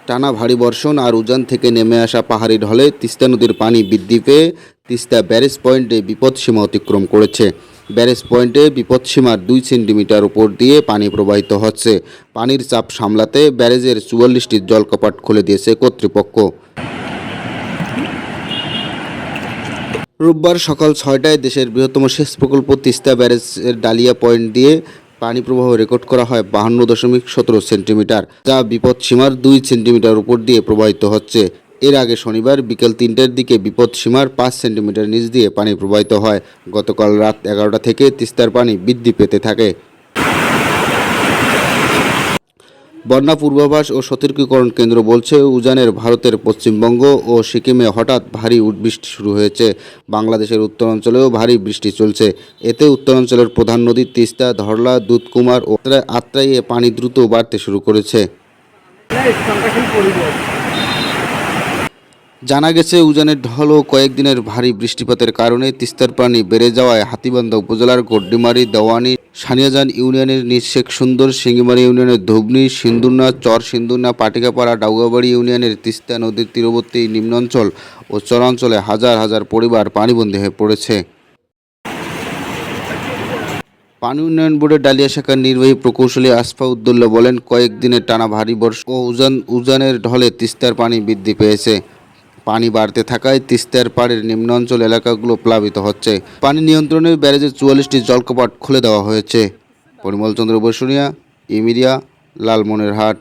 টানা ভারী বর্ষণ আর উজান থেকে নেমে আসা পাহাড়ি ঢলে তিস্তা নদীর পানি বৃদ্ধি পেয়ে তিস্তা ব্যারেজ পয়েন্টে বিপদসীমা অতিক্রম করেছে। ব্যারেজ পয়েন্টে বিপদসীমার 2 সেন্টিমিটার উপর দিয়ে পানি প্রবাহিত হচ্ছে। পানির চাপ সামলাতে ব্যারেজের 44টি জলকপাট খুলে দিয়েছে কর্তৃপক্ষ। রোববার সকাল 6টায় দেশের বৃহত্তম সেচ প্রকল্প তিস্তা ব্যারেজের ডালিয়া পয়েন্ট দিয়ে পানি প্রবাহ রেকর্ড করা হয় 52.17 সেন্টিমিটার, যা বিপদসীমার 2 সেন্টিমিটার উপর দিয়ে প্রবাহিত হচ্ছে। এর আগে শনিবার বিকেল 3টার দিকে বিপদসীমার 5 সেন্টিমিটার নিচ দিয়ে পানি প্রবাহিত হয়। গতকাল রাত 11টা থেকে তিস্তার পানি বৃদ্ধি পেতে থাকে। বন্যা পূর্বাভাস ও সতর্কীকরণ কেন্দ্র বলছে, উজানের ভারতের পশ্চিমবঙ্গ ও সিকিমে হঠাৎ ভারী বৃষ্টি শুরু হয়েছে। বাংলাদেশের উত্তরাঞ্চলেও ভারী বৃষ্টি চলছে। এতে উত্তরাঞ্চলের প্রধান নদী তিস্তা, ধরলা, দুধকুমার ও আত্রাইয়ে পানি দ্রুত বাড়তে শুরু করেছে। জানা গেছে, উজানের ঢল ও কয়েকদিনের ভারী বৃষ্টিপাতের কারণে তিস্তার পানি বেড়ে যাওয়ায় হাতীবান্ধা উপজেলার গড্ডিমারি, দেওয়ানি, সানিয়াজান ইউনিয়নের নিজ শেখ সুন্দর, সিঙ্গিমারি ইউনিয়নের ধুবনি, সিন্দুরনা, চর সিন্দুরনা, পাটিকাপাড়া, ডাউগাবাড়ি ইউনিয়নের তিস্তা নদীর তীরবর্তী নিম্নাঞ্চল ও চরাঞ্চলে হাজার হাজার পরিবার পানিবন্দী হয়ে পড়েছে। পানি উন্নয়ন বোর্ডের ডালিয়া শাখার নির্বাহী প্রকৌশলী আসফা উদ্দৌলা বলেন, কয়েকদিনের টানা ভারী বর্ষা ও উজানের ঢলে তিস্তার পানি বৃদ্ধি পেয়েছে। পানি বাড়তে থাকায় তিস্তার পাড়ের নিম্নাঞ্চল এলাকাগুলো প্লাবিত হচ্ছে। পানি নিয়ন্ত্রণে ব্যারেজের 44টি জলকপাট খুলে দেওয়া হয়েছে। পরিমল চন্দ্র বসুনিয়া, ইমিডিয়া, লালমনিরহাট।